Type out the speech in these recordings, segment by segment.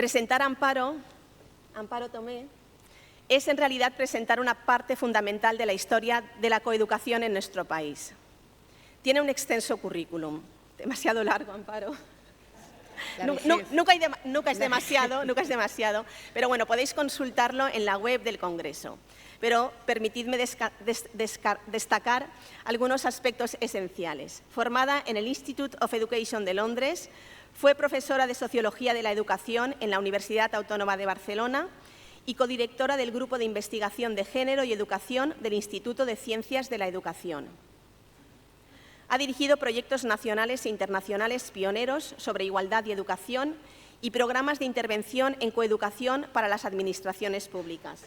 Presentar Amparo Tomé, es en realidad presentar una parte fundamental de la historia de la coeducación en nuestro país. Tiene un extenso currículum, demasiado largo, Amparo. Nunca es demasiado, pero bueno, podéis consultarlo en la web del Congreso. Pero permitidme destacar algunos aspectos esenciales. Formada en el Institute of Education de Londres, fue profesora de Sociología de la Educación en la Universidad Autónoma de Barcelona y codirectora del Grupo de Investigación de Género y Educación del Instituto de Ciencias de la Educación. Ha dirigido proyectos nacionales e internacionales pioneros sobre igualdad y educación y programas de intervención en coeducación para las administraciones públicas.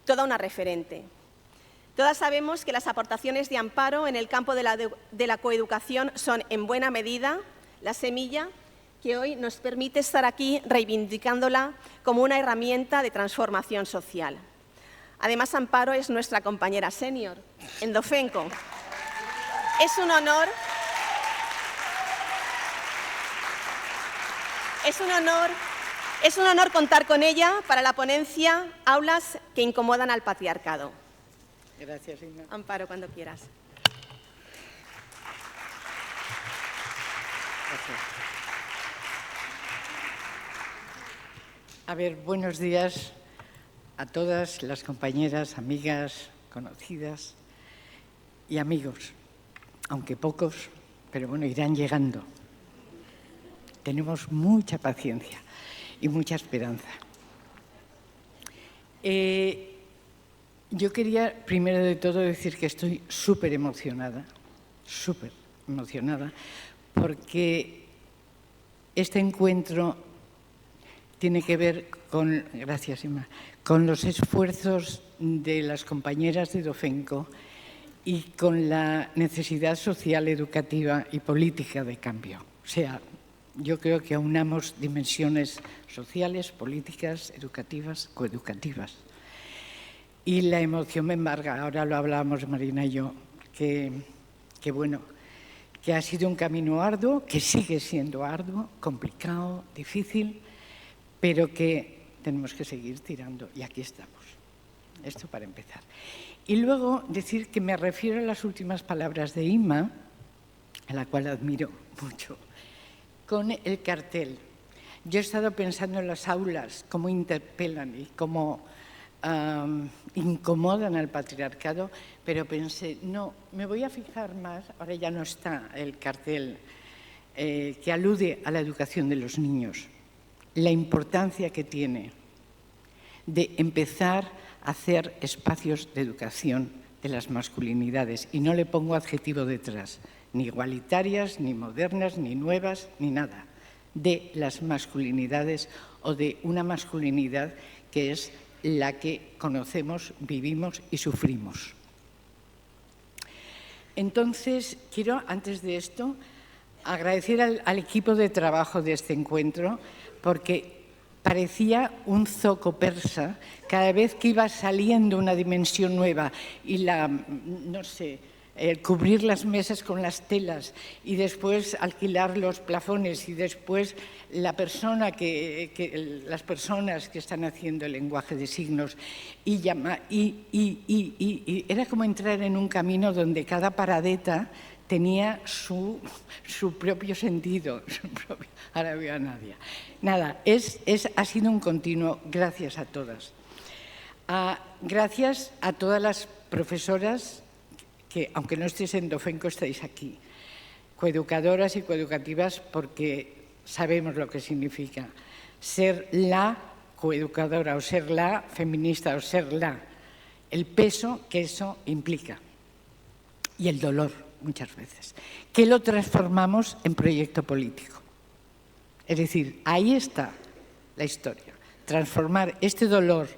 Toda una referente. Todas sabemos que las aportaciones de Amparo en el campo de la coeducación son, en buena medida, la semilla que hoy nos permite estar aquí reivindicándola como una herramienta de transformación social. Además, Amparo es nuestra compañera senior en Dofenco. Es un honor contar con ella para la ponencia Aulas que incomodan al patriarcado. Gracias, Inma. Amparo, cuando quieras. Gracias. A ver, buenos días a todas las compañeras, amigas, conocidas y amigos, aunque pocos, pero bueno, irán llegando. Tenemos mucha paciencia y mucha esperanza. Yo quería, primero de todo, decir que estoy súper emocionada, porque este encuentro tiene que ver con, gracias, Inma, con los esfuerzos de las compañeras de Dofenco y con la necesidad social, educativa y política de cambio. O sea, yo creo que aunamos dimensiones sociales, políticas, educativas, coeducativas. Y la emoción me embarga, ahora lo hablábamos Marina y yo, que bueno, que ha sido un camino arduo, que sigue siendo arduo, complicado, difícil, pero que tenemos que seguir tirando y aquí estamos. Esto para empezar. Y luego decir que me refiero a las últimas palabras de Inma, a la cual admiro mucho, con el cartel. Yo he estado pensando en las aulas, cómo interpelan y cómo incomodan al patriarcado, pero pensé, no, me voy a fijar más, ahora ya no está el cartel que alude a la educación de los niños, la importancia que tiene de empezar a hacer espacios de educación de las masculinidades, y no le pongo adjetivo detrás, ni igualitarias, ni modernas, ni nuevas, ni nada, de las masculinidades o de una masculinidad que es la que conocemos, vivimos y sufrimos. Entonces, quiero, antes de esto, agradecer al equipo de trabajo de este encuentro, porque parecía un zoco persa cada vez que iba saliendo una dimensión nueva y cubrir las mesas con las telas y después alquilar los plafones y después las personas que están haciendo el lenguaje de signos y era como entrar en un camino donde cada paradeta tenía su propio sentido. Ahora veo a Nadia. Nada, ha sido un continuo. Gracias a todas. Gracias a todas las profesoras que, aunque no estéis en Dofenco, estáis aquí. Coeducadoras y coeducativas, porque sabemos lo que significa ser la coeducadora o ser la feminista o ser el peso que eso implica y el dolor muchas veces, que lo transformamos en proyecto político. Es decir, ahí está la historia, transformar este dolor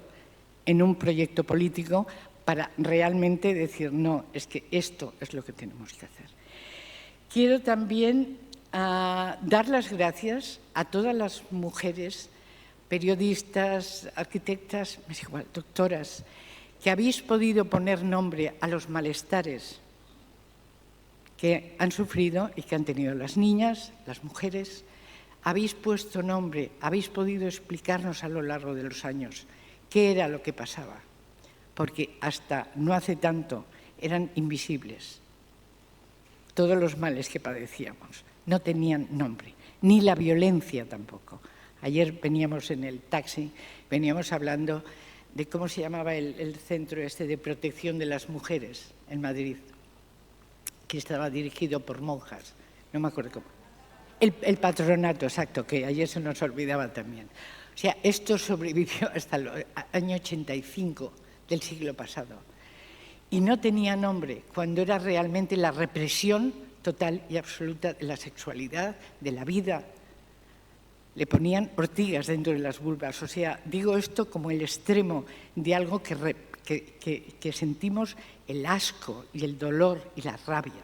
en un proyecto político para realmente decir, no, es que esto es lo que tenemos que hacer. Quiero también dar las gracias a todas las mujeres, periodistas, arquitectas, me es igual, doctoras, que habéis podido poner nombre a los malestares que han sufrido y que han tenido las niñas, las mujeres, habéis puesto nombre, habéis podido explicarnos a lo largo de los años qué era lo que pasaba, porque hasta no hace tanto eran invisibles. Todos los males que padecíamos no tenían nombre, ni la violencia tampoco. Ayer veníamos en el taxi, veníamos hablando de cómo se llamaba el centro de protección de las mujeres en Madrid, que estaba dirigido por monjas, no me acuerdo cómo. El patronato, exacto, que ayer se nos olvidaba también. O sea, esto sobrevivió hasta el año 85 del siglo pasado. Y no tenía nombre cuando era realmente la represión total y absoluta de la sexualidad, de la vida. Le ponían ortigas dentro de las vulvas. O sea, digo esto como el extremo de algo que sentimos el asco y el dolor y la rabia.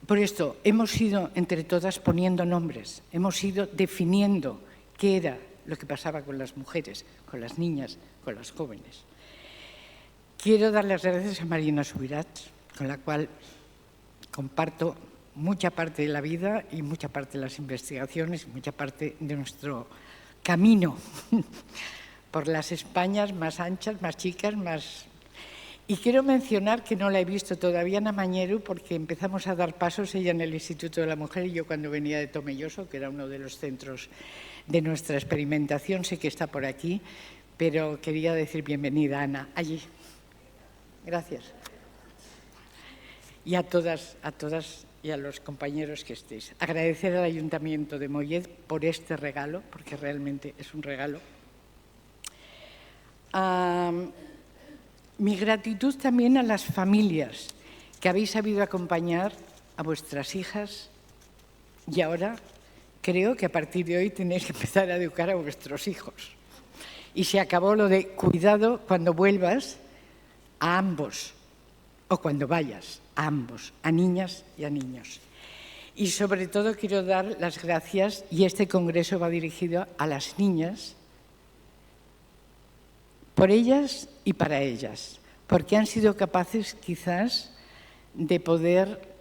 Por esto, hemos ido entre todas poniendo nombres, hemos ido definiendo qué era lo que pasaba con las mujeres, con las niñas, con las jóvenes. Quiero dar las gracias a Marina Subirats, con la cual comparto mucha parte de la vida y mucha parte de las investigaciones, mucha parte de nuestro camino por las Españas más anchas, más chicas, más... Y quiero mencionar que no la he visto todavía en Amañero porque empezamos a dar pasos ella en el Instituto de la Mujer y yo cuando venía de Tomelloso, que era uno de los centros de nuestra experimentación, sé que está por aquí, pero quería decir bienvenida, Ana, allí. Gracias. Y a todas y a los compañeros que estéis. Agradecer al Ayuntamiento de Mollet por este regalo, porque realmente es un regalo. Mi gratitud también a las familias que habéis sabido acompañar a vuestras hijas y ahora creo que a partir de hoy tenéis que empezar a educar a vuestros hijos. Y se acabó lo de cuidado cuando vuelvas a ambos o cuando vayas a ambos, a niñas y a niños. Y sobre todo quiero dar las gracias, y este congreso va dirigido a las niñas, por ellas y para ellas, porque han sido capaces quizás de poder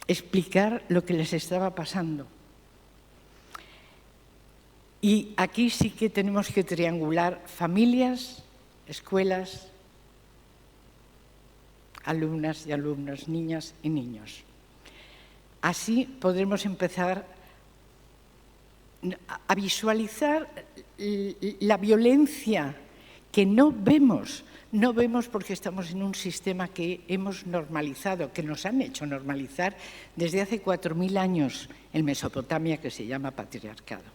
explicar lo que les estaba pasando. Y aquí sí que tenemos que triangular familias, escuelas, alumnas y alumnos, niñas y niños. Así podremos empezar a visualizar la violencia que no vemos porque estamos en un sistema que hemos normalizado, que nos han hecho normalizar desde hace 4.000 años en Mesopotamia, que se llama patriarcado.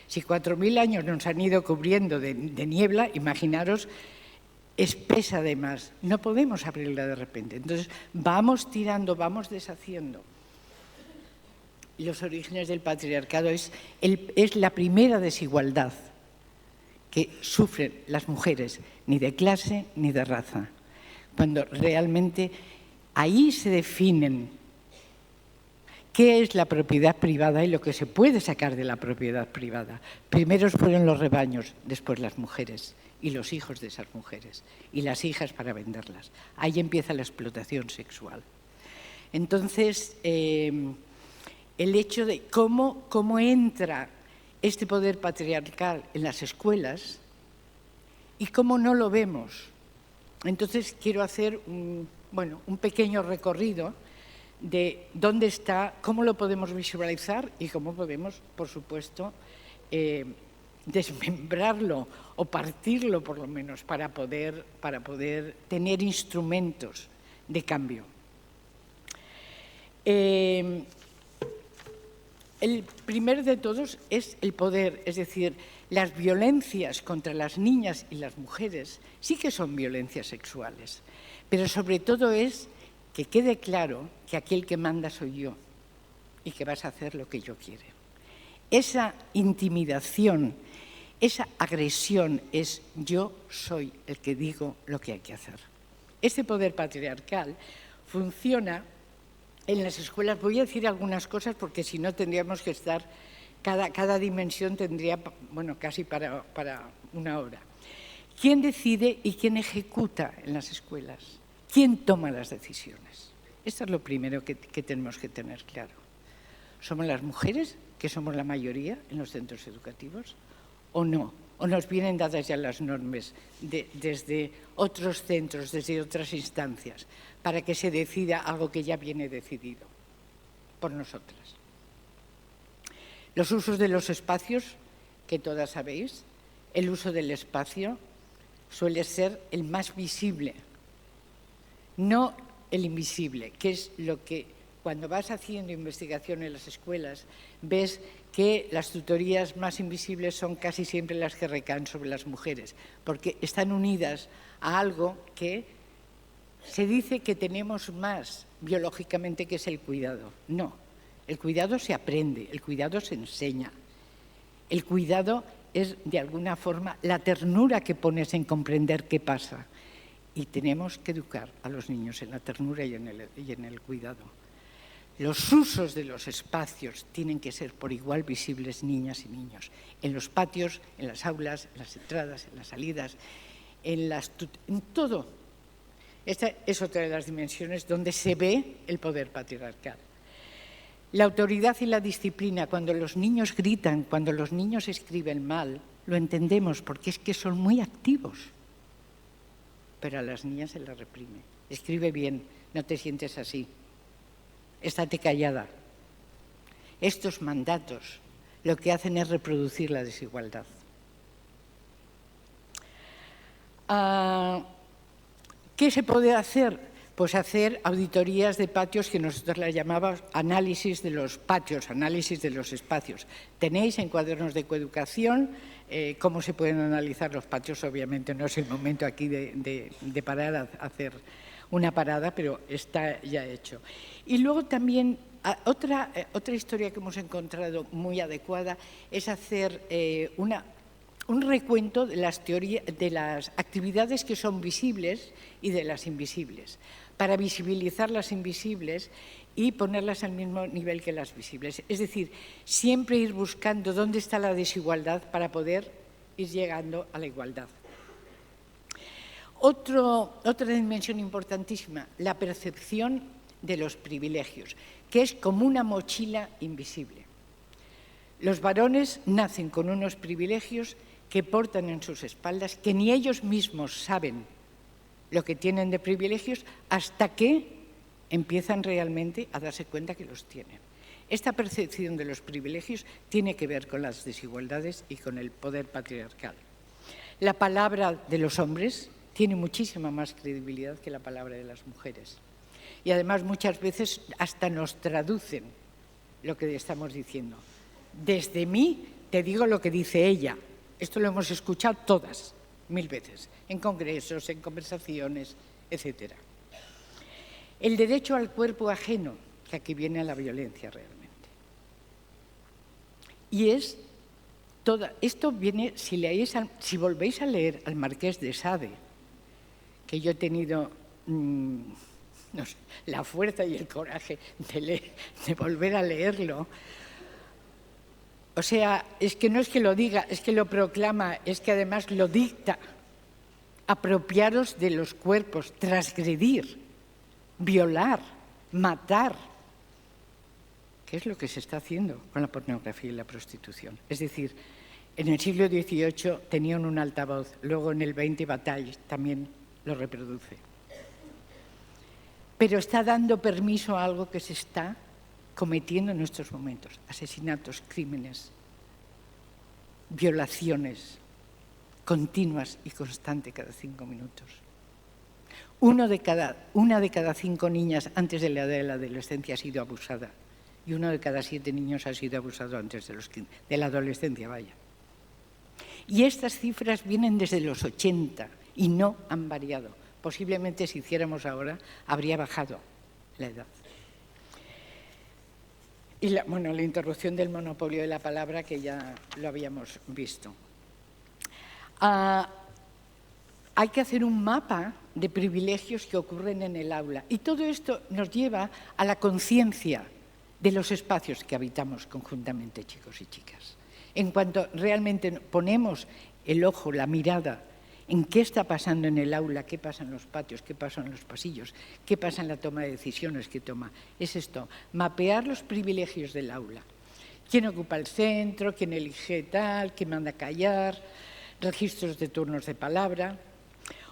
Si 4.000 años nos han ido cubriendo de niebla, imaginaros espesa además, no podemos abrirla de repente. Entonces vamos tirando, vamos deshaciendo. Los orígenes del patriarcado es la primera desigualdad que sufren las mujeres, ni de clase ni de raza, cuando realmente ahí se definen qué es la propiedad privada y lo que se puede sacar de la propiedad privada. Primero fueron los rebaños, después las mujeres y los hijos de esas mujeres y las hijas para venderlas. Ahí empieza la explotación sexual. Entonces, el hecho de cómo entra este poder patriarcal en las escuelas y cómo no lo vemos. Entonces quiero hacer un pequeño recorrido de dónde está, cómo lo podemos visualizar y cómo podemos, por supuesto, desmembrarlo o partirlo por lo menos para poder tener instrumentos de cambio. El primero de todos es el poder, es decir, las violencias contra las niñas y las mujeres sí que son violencias sexuales, pero sobre todo es que quede claro que aquí el que manda soy yo y que vas a hacer lo que yo quiero. Esa intimidación, esa agresión es yo soy el que digo lo que hay que hacer. Este poder patriarcal funciona en las escuelas. Voy a decir algunas cosas porque si no tendríamos que estar, cada dimensión tendría, casi para una hora. ¿Quién decide y quién ejecuta en las escuelas? ¿Quién toma las decisiones? Esto es lo primero que tenemos que tener claro. ¿Somos las mujeres, que somos la mayoría en los centros educativos, o no? ¿O nos vienen dadas ya las normas desde otros centros, desde otras instancias, para que se decida algo que ya viene decidido por nosotras? Los usos de los espacios, que todas sabéis, el uso del espacio suele ser el más visible, no el invisible, que es lo que cuando vas haciendo investigación en las escuelas ves que las tutorías más invisibles son casi siempre las que recaen sobre las mujeres, porque están unidas a algo que se dice que tenemos más biológicamente, que es el cuidado. No, el cuidado se aprende, el cuidado se enseña. El cuidado es, de alguna forma, la ternura que pones en comprender qué pasa. Y tenemos que educar a los niños en la ternura y en el cuidado. Los usos de los espacios tienen que ser por igual visibles, niñas y niños. En los patios, en las aulas, en las entradas, en las salidas, en todo. Esta es otra de las dimensiones donde se ve el poder patriarcal. La autoridad y la disciplina, cuando los niños gritan, cuando los niños escriben mal, lo entendemos porque es que son muy activos. Pero a las niñas se les reprime. Escribe bien, no te sientes así. Estate callada. Estos mandatos lo que hacen es reproducir la desigualdad. ¿Qué se puede hacer? Pues hacer auditorías de patios, que nosotros las llamamos análisis de los patios, análisis de los espacios. Tenéis en cuadernos de coeducación cómo se pueden analizar los patios. Obviamente no es el momento aquí de parar a hacer una parada, pero está ya hecho. Y luego también otra historia que hemos encontrado muy adecuada es hacer un recuento de las actividades que son visibles y de las invisibles, para visibilizar las invisibles y ponerlas al mismo nivel que las visibles. Es decir, siempre ir buscando dónde está la desigualdad para poder ir llegando a la igualdad. Otra dimensión importantísima, la percepción de los privilegios, que es como una mochila invisible. Los varones nacen con unos privilegios que portan en sus espaldas, que ni ellos mismos saben lo que tienen de privilegios hasta que empiezan realmente a darse cuenta que los tienen. Esta percepción de los privilegios tiene que ver con las desigualdades y con el poder patriarcal. La palabra de los hombres tiene muchísima más credibilidad que la palabra de las mujeres. Y además muchas veces hasta nos traducen lo que estamos diciendo. Desde mí te digo lo que dice ella. Esto lo hemos escuchado todas, 1000 veces, en congresos, en conversaciones, etc. El derecho al cuerpo ajeno, que aquí viene a la violencia realmente. Y esto viene, si volvéis a leer al Marqués de Sade, que yo he tenido no sé, la fuerza y el coraje de volver a leerlo. O sea, es que no es que lo diga, es que lo proclama, es que además lo dicta. Apropiaros de los cuerpos, transgredir, violar, matar. ¿Qué es lo que se está haciendo con la pornografía y la prostitución? Es decir, en el siglo XVIII tenían un altavoz, luego en el XX Bataille también lo reproduce. Pero está dando permiso a algo que se está cometiendo en estos momentos: asesinatos, crímenes, violaciones continuas y constantes cada 5 minutos. Una de cada 5 niñas antes de la edad de la adolescencia ha sido abusada y 1 de cada 7 niños ha sido abusado antes de la adolescencia, vaya. Y estas cifras vienen desde los 80 y no han variado. Posiblemente si hiciéramos ahora habría bajado la edad. Y la interrupción del monopolio de la palabra, que ya lo habíamos visto. Hay que hacer un mapa de privilegios que ocurren en el aula. Y todo esto nos lleva a la conciencia de los espacios que habitamos conjuntamente, chicos y chicas. En cuanto realmente ponemos el ojo, la mirada en qué está pasando en el aula, qué pasa en los patios, qué pasa en los pasillos, qué pasa en la toma de decisiones que toma. Es esto, mapear los privilegios del aula. ¿Quién ocupa el centro? ¿Quién elige tal? ¿Quién manda callar? Registros de turnos de palabra.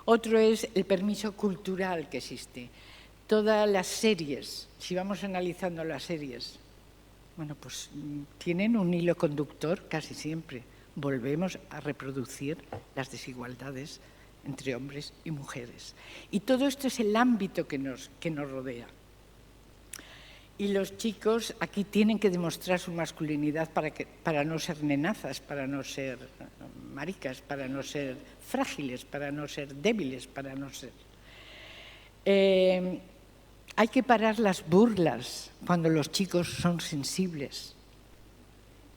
Otro es el permiso cultural que existe. Todas las series, si vamos analizando las series, bueno, pues tienen un hilo conductor casi siempre. Volvemos a reproducir las desigualdades entre hombres y mujeres. Y todo esto es el ámbito que nos rodea. Y los chicos aquí tienen que demostrar su masculinidad para no ser nenazas, para no ser maricas, para no ser frágiles, para no ser débiles, para no ser... hay que parar las burlas cuando los chicos son sensibles.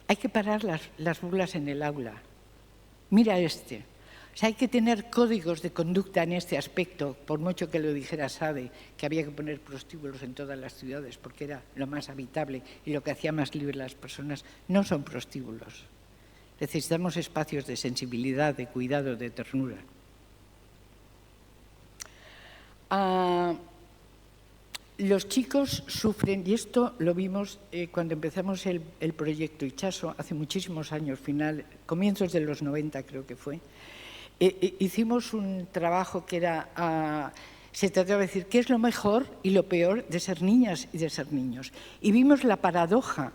Hay que parar las burlas en el aula. Mira este. O sea, hay que tener códigos de conducta en este aspecto, por mucho que lo dijera Sade, que había que poner prostíbulos en todas las ciudades porque era lo más habitable y lo que hacía más libres las personas. No son prostíbulos. Necesitamos espacios de sensibilidad, de cuidado, de ternura. Los chicos sufren, y esto lo vimos cuando empezamos el proyecto Itxaso, hace muchísimos años, comienzos de los 90 creo que fue. Hicimos un trabajo que era, se trataba de decir qué es lo mejor y lo peor de ser niñas y de ser niños. Y vimos la paradoja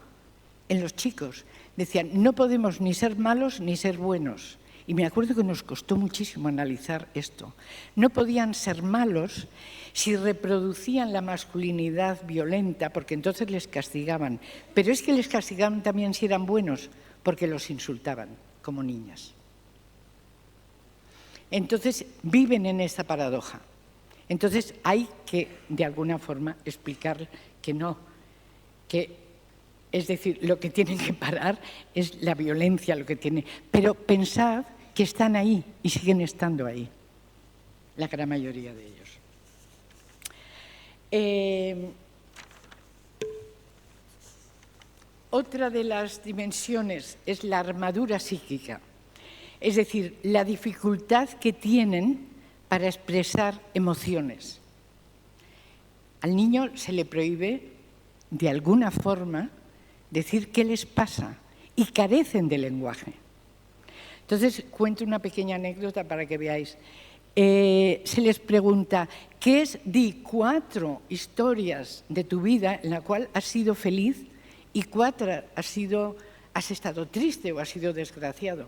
en los chicos. Decían, no podemos ni ser malos ni ser buenos. Y me acuerdo que nos costó muchísimo analizar esto. No podían ser malos si reproducían la masculinidad violenta, porque entonces les castigaban. Pero es que les castigaban también si eran buenos, porque los insultaban como niñas. Entonces viven en esta paradoja. Entonces hay que, de alguna forma, explicar que no, es decir, lo que tienen que parar es la violencia, lo que tiene. Pero pensad que están ahí y siguen estando ahí, la gran mayoría de ellos. Otra de las dimensiones es la armadura psíquica, es decir, la dificultad que tienen para expresar emociones. Al niño se le prohíbe, de alguna forma, decir qué les pasa y carecen de lenguaje. Entonces, cuento una pequeña anécdota para que veáis. Se les pregunta, di 4 historias de tu vida en la cual has sido feliz y 4 has estado triste o has sido desgraciado.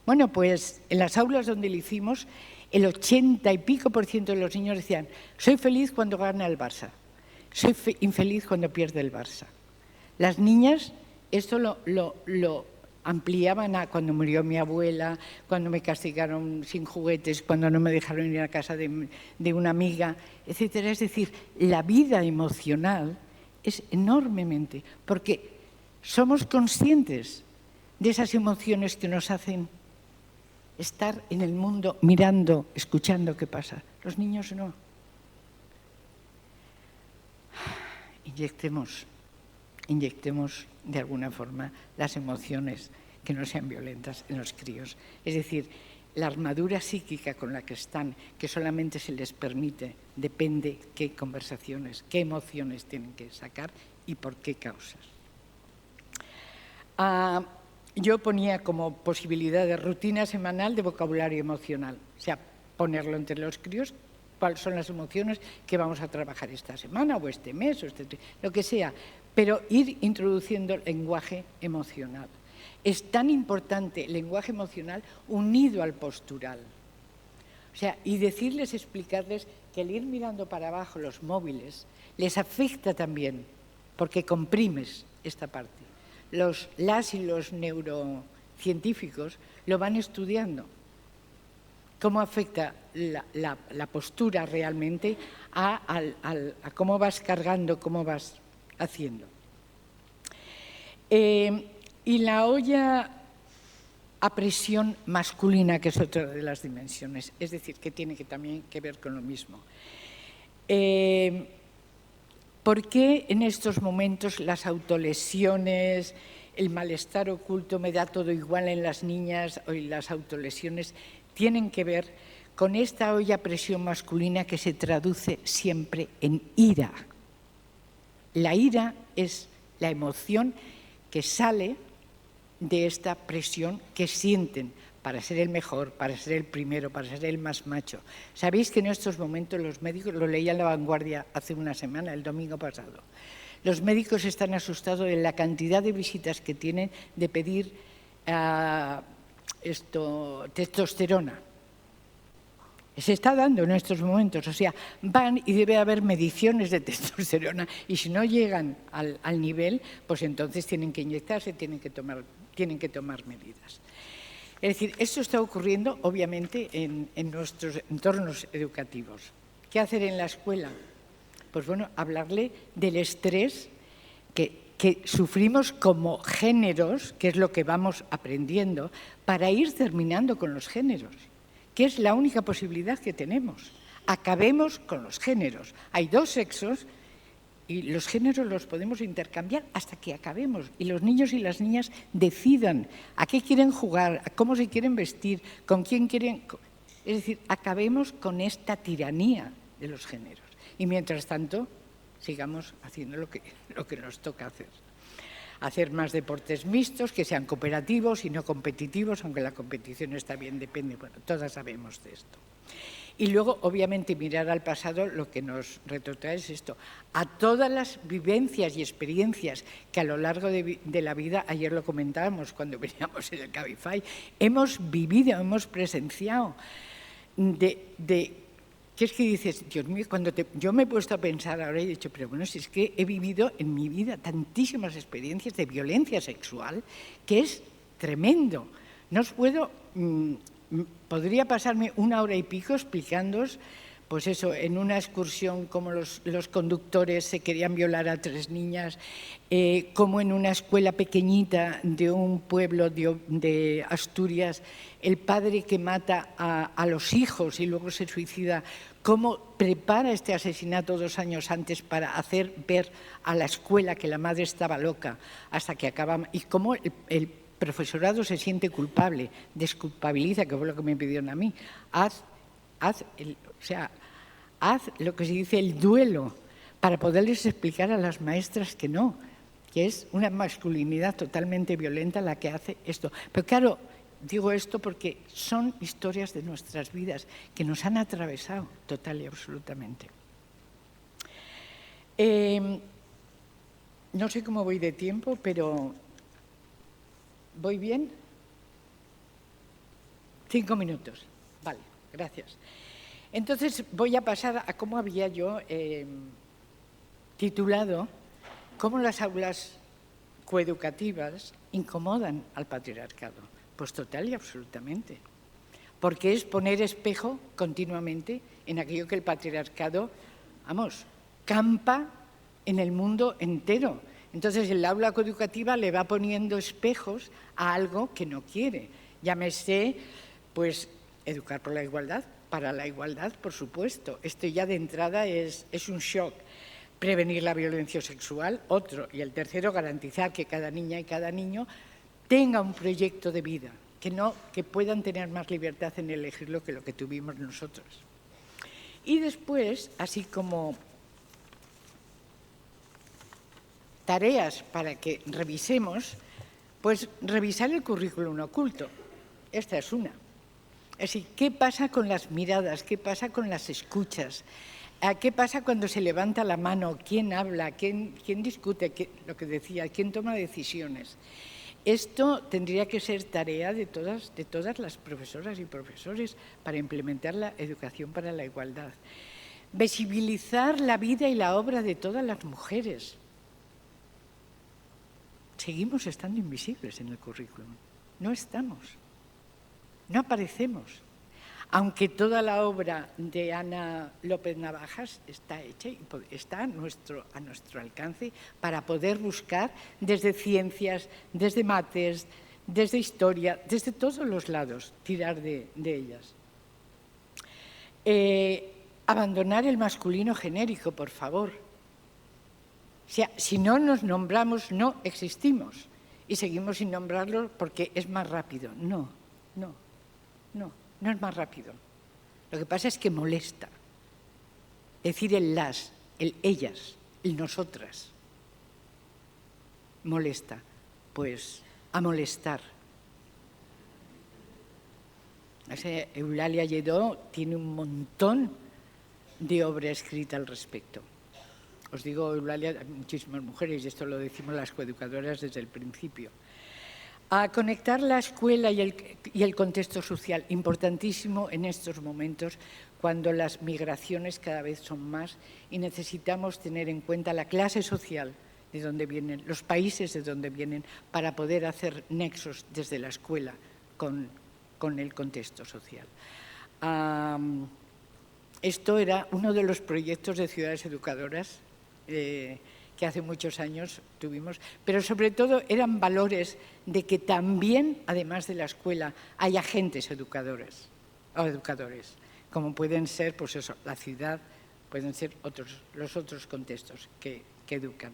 Bueno, pues en las aulas donde lo hicimos, el 80 y pico % de los niños decían, soy feliz cuando gana el Barça, soy infeliz cuando pierde el Barça. Las niñas esto lo ampliaban a cuando murió mi abuela, cuando me castigaron sin juguetes, cuando no me dejaron ir a casa de una amiga, etcétera. Es decir, la vida emocional es enormemente, porque somos conscientes de esas emociones que nos hacen estar en el mundo mirando, escuchando qué pasa. Los niños no. Inyectemos de alguna forma las emociones que no sean violentas en los críos. Es decir, la armadura psíquica con la que están, que solamente se les permite, depende qué conversaciones, qué emociones tienen que sacar y por qué causas. Yo ponía como posibilidad de rutina semanal de vocabulario emocional, o sea, ponerlo entre los críos, cuáles son las emociones que vamos a trabajar esta semana o este mes, o lo que sea, pero ir introduciendo el lenguaje emocional. Es tan importante el lenguaje emocional unido al postural. O sea, y explicarles que el ir mirando para abajo los móviles les afecta también, porque comprimes esta parte. Las y los neurocientíficos lo van estudiando. Cómo afecta la postura realmente a cómo vas cargando, cómo vas haciendo. Y la olla a presión masculina, que es otra de las dimensiones, es decir, que tiene también que ver con lo mismo. ¿Por qué en estos momentos las autolesiones, el malestar oculto, me da todo igual en las niñas o en las autolesiones, tienen que ver con esta olla a presión masculina que se traduce siempre en ira. La ira es la emoción que sale de esta presión que sienten para ser el mejor, para ser el primero, para ser el más macho. Sabéis que en estos momentos los médicos, lo leía en La Vanguardia hace una semana, el domingo pasado, los médicos están asustados de la cantidad de visitas que tienen de pedir testosterona. Se está dando en estos momentos, o sea, van y debe haber mediciones de testosterona y si no llegan al nivel, pues entonces tienen que inyectarse, tienen que tomar medidas. Es decir, esto está ocurriendo obviamente en nuestros entornos educativos. ¿Qué hacer en la escuela? Pues bueno, hablarle del estrés que sufrimos como géneros, que es lo que vamos aprendiendo, para ir terminando con los géneros, que es la única posibilidad que tenemos. Acabemos con los géneros. Hay dos sexos y los géneros los podemos intercambiar hasta que acabemos. Y los niños y las niñas decidan a qué quieren jugar, a cómo se quieren vestir, con quién quieren... Es decir, acabemos con esta tiranía de los géneros. Y mientras tanto, sigamos haciendo lo que nos toca hacer. Hacer más deportes mixtos, que sean cooperativos y no competitivos, aunque la competición está bien, depende, bueno, todas sabemos de esto. Y luego, obviamente, mirar al pasado, lo que nos retrotrae es esto, a todas las vivencias y experiencias que a lo largo de la vida, ayer lo comentábamos cuando veníamos en el Cabify, hemos vivido, hemos presenciado, ¿qué es que dices? Dios mío, yo me he puesto a pensar ahora y he dicho, pero bueno, si es que he vivido en mi vida tantísimas experiencias de violencia sexual que es tremendo. No os puedo... podría pasarme 1 hora y pico explicándoos, pues eso, en una excursión cómo los conductores se querían violar a 3 niñas, cómo en una escuela pequeñita de un pueblo de Asturias, el padre que mata a los hijos y luego se suicida, cómo prepara este asesinato 2 años antes para hacer ver a la escuela que la madre estaba loca hasta que acaba, y cómo el profesorado se siente culpable, desculpabiliza, que fue lo que me pidieron a mí. Haz lo que se dice el duelo para poderles explicar a las maestras que no, que es una masculinidad totalmente violenta la que hace esto. Pero claro, digo esto porque son historias de nuestras vidas que nos han atravesado total y absolutamente. No sé cómo voy de tiempo, pero... ¿Voy bien? 5 minutos. Vale, gracias. Entonces voy a pasar a cómo había yo titulado cómo las aulas coeducativas incomodan al patriarcado. Pues total y absolutamente. Porque es poner espejo continuamente en aquello que el patriarcado, campa en el mundo entero. Entonces, el aula coeducativa le va poniendo espejos a algo que no quiere. Llámese, pues, educar por la igualdad, para la igualdad, por supuesto. Esto ya de entrada es un shock. Prevenir la violencia sexual, otro. Y el tercero, garantizar que cada niña y cada niño tenga un proyecto de vida, que puedan tener más libertad en elegirlo que lo que tuvimos nosotros. Y después, así como... tareas para que revisemos, pues revisar el currículum oculto. Esta es una. Es decir, ¿qué pasa con las miradas? ¿Qué pasa con las escuchas? ¿Qué pasa cuando se levanta la mano? ¿Quién habla? ¿Quién discute? Lo que decía, ¿quién toma decisiones? Esto tendría que ser tarea de todas las profesoras y profesores para implementar la educación para la igualdad. Visibilizar la vida y la obra de todas las mujeres. Seguimos estando invisibles en el currículum. No estamos. No aparecemos. Aunque toda la obra de Ana López Navajas está hecha y está a nuestro alcance para poder buscar desde ciencias, desde mates, desde historia, desde todos los lados, tirar de ellas. Abandonar el masculino genérico, por favor. O sea, si no nos nombramos, no existimos. Y seguimos sin nombrarlo porque es más rápido. No. no es más rápido. Lo que pasa es que molesta. Decir el las, el ellas, el nosotras. Molesta. Pues a molestar. Eulalia Lledó tiene un montón de obra escrita al respecto. Os digo, Eulalia, hay muchísimas mujeres, y esto lo decimos las coeducadoras desde el principio. A conectar la escuela y el contexto social, importantísimo en estos momentos, cuando las migraciones cada vez son más y necesitamos tener en cuenta la clase social de donde vienen, los países de donde vienen, para poder hacer nexos desde la escuela con el contexto social. Esto era uno de los proyectos de Ciudades Educadoras que hace muchos años tuvimos, pero sobre todo eran valores de que también, además de la escuela, hay agentes educadores, como pueden ser, pues eso, la ciudad, pueden ser los otros contextos que educan.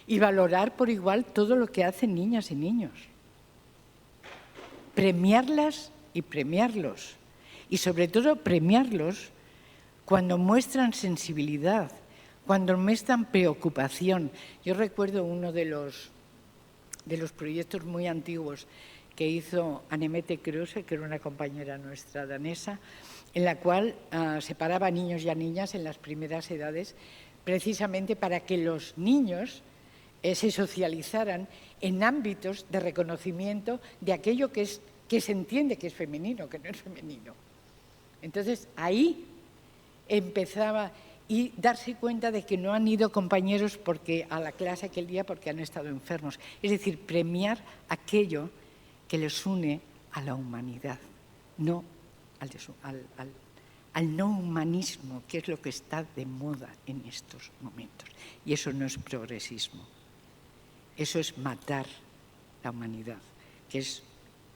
Y valorar por igual todo lo que hacen niñas y niños. Premiarlas y premiarlos. Y sobre todo premiarlos cuando muestran sensibilidad, cuando muestran preocupación. Yo recuerdo uno de los proyectos muy antiguos que hizo Annemette Kruse, que era una compañera nuestra danesa, en la cual separaba a niños y a niñas en las primeras edades, precisamente para que los niños se socializaran en ámbitos de reconocimiento de aquello que se entiende que es femenino, que no es femenino. Entonces, ahí empezaba, y darse cuenta de que no han ido compañeros a la clase aquel día porque han estado enfermos. Es decir, premiar aquello que les une a la humanidad, no al no humanismo, que es lo que está de moda en estos momentos. Y eso no es progresismo, eso es matar la humanidad, que es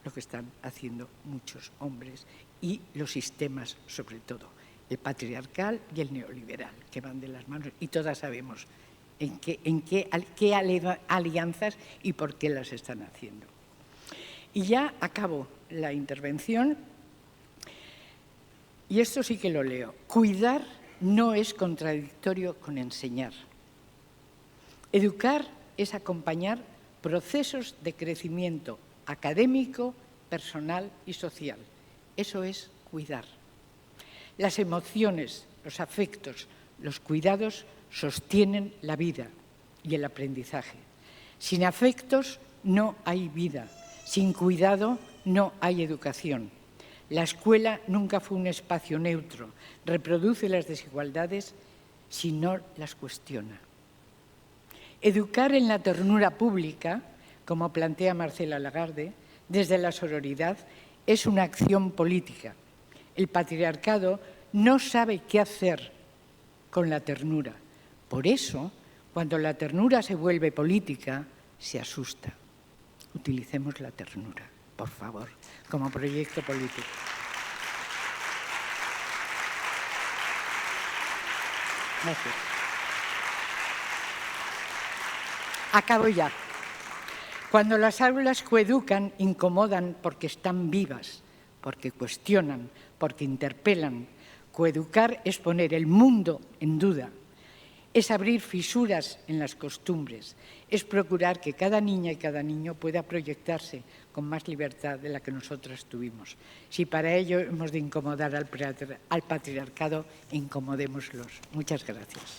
lo que están haciendo muchos hombres y los sistemas, sobre todo, el patriarcal y el neoliberal, que van de las manos, y todas sabemos en qué alianzas y por qué las están haciendo. Y ya acabo la intervención, y esto sí que lo leo. Cuidar no es contradictorio con enseñar. Educar es acompañar procesos de crecimiento académico, personal y social. Eso es cuidar. Las emociones, los afectos, los cuidados sostienen la vida y el aprendizaje. Sin afectos no hay vida, sin cuidado no hay educación. La escuela nunca fue un espacio neutro, reproduce las desigualdades si no las cuestiona. Educar en la ternura pública, como plantea Marcela Lagarde, desde la sororidad, es una acción política. El patriarcado no sabe qué hacer con la ternura. Por eso, cuando la ternura se vuelve política, se asusta. Utilicemos la ternura, por favor, como proyecto político. Gracias. Acabo ya. Cuando las aulas coeducan, incomodan porque están vivas, porque cuestionan, porque interpelan. Coeducar es poner el mundo en duda, es abrir fisuras en las costumbres, es procurar que cada niña y cada niño pueda proyectarse con más libertad de la que nosotras tuvimos. Si para ello hemos de incomodar al patriarcado, incomodémoslos. Muchas gracias.